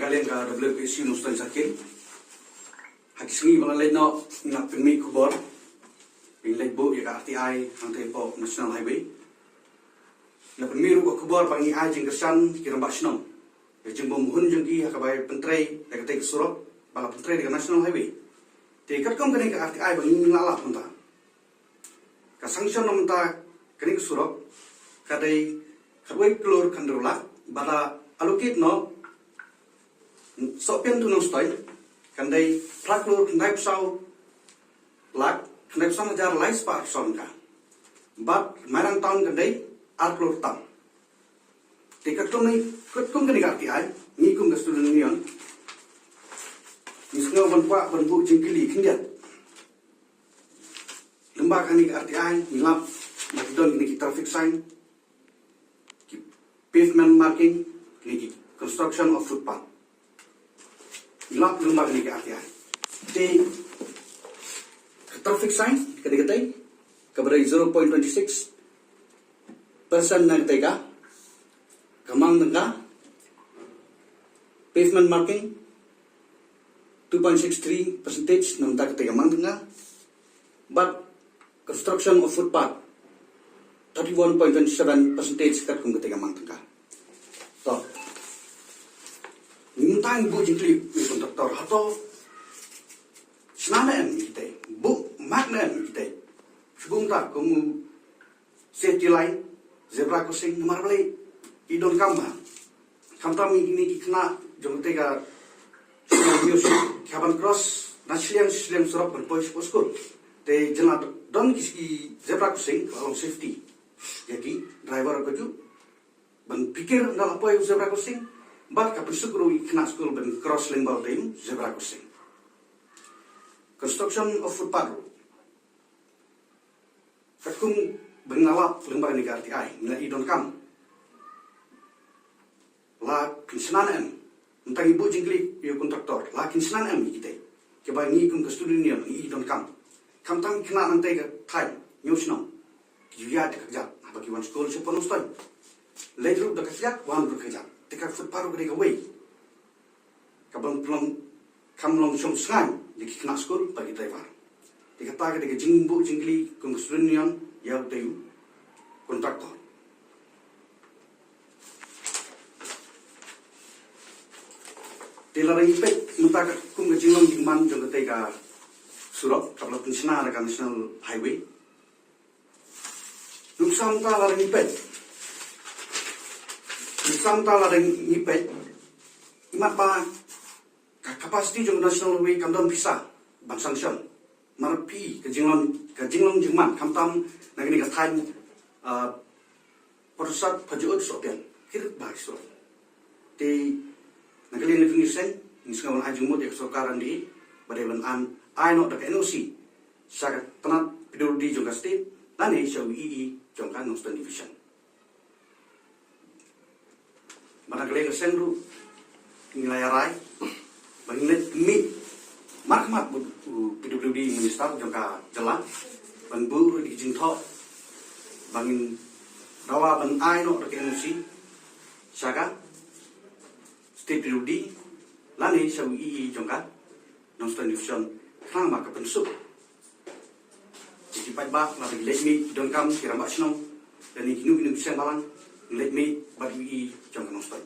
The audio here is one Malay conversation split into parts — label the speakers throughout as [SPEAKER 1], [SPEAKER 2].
[SPEAKER 1] kalian ka WPC nustan sakit. Hakisingi bang lain no nak pingmi kubor. Pinglet bu ya ka RTI hantai po National Highway. Na pingmi ru kubor bang ai jing kersan kiram basnom. Ya jing bom hun jing ki hakabai pentrai ya ka surok bala pentrai di National Highway. Te kat kom kani ka RTI bang ngala punta. Ka sanction namta kani ka surok kadai khawai klor khandrola bala allocate no sopian tu nostoi kandai plaklor kandai psau lak kandai psau jar life spark son ka but marang town kandai arklor tam tikat tum ni kum kani ka RTI ni kum ka student union ni sngo ban bu jingkili kindian lemba kani ka RTI ni lap makdon ni traffic sign pavement marking ni construction of footpath ilap lemba ni ke RTI te traffic sign kadai kabrai 0.26% nang tega kamang nang pavement marking 2.63% nang tega kamang nang but construction of footpath 31.27% kat kung ketiga mang tengah. So, nimutang bu jingkli kontraktor hato senamen kita bu magnen kita sebelum tak kamu safety line zebra crossing nomor beli idon kamba kamtam ini kena jom tega news kaban cross nasional surap berpois poskul te jenat don kisi zebra crossing kalau safety jadi driver ko ju ban pikir na apoy zebra crossing bat ka pisukru ikna school ban cross lane bal time zebra crossing construction of footpath kakum bengalap lembar ni RTI nila idon kam la kinsanan entang ibu jingkli yo kontraktor la kinsanan kita ke ba ni kum ka student ni idon kam tang kena nanti ka time nyusno juya de kerja bagi wan school se ponustan ledru de kerja wan kerja tekak foot paru gede away kabang plong kamlong som sangan di kena school bagi driver dikata ke jingbu jingli kum student ya tayu kontraktor telara ipek mutak kum jinglong jingman jong tega surok kalau pensena ada National Highway Luksam tala ring ipet. Luksam tala ring ipet. Imat pa kapasiti jong National Highway kamdon bisa ban sanction. Marpi ke jinglong jingman kamtam nagini kathan persat pajuot sopian. Kirit ba so. Te nagali living sen nisgawan ajung mo de sokaran di badeban an ai no da NOC. Sagat tanat pidur di jong state lani siya jongkan Nostan Division. Managaling senru nilayaray bangilet mi markmat PWD minister jongka jalan banburu di jingtho bangin rawa ban aino rek NOC syaga state PWD lani siya jongka Nostan Division kang maka pensuk Cipat ba lagi let me don kam kira mak snow dan ini bisa malang let me but we jong nostoi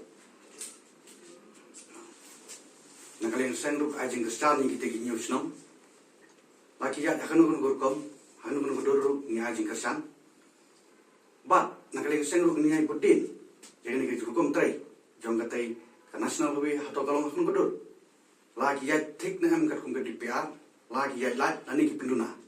[SPEAKER 1] na kalian sendu ajeng kestan ni kita gini snow lagi ya akan gurkom hanu gurdur ni ajeng kesan ba na kalian sendu ni ai bodin jadi ni gurkom trai jong katai national highway atau kalau akan gurdur lagi ya tik na am kat kum ke DPR lagi ya lat ani ki penduna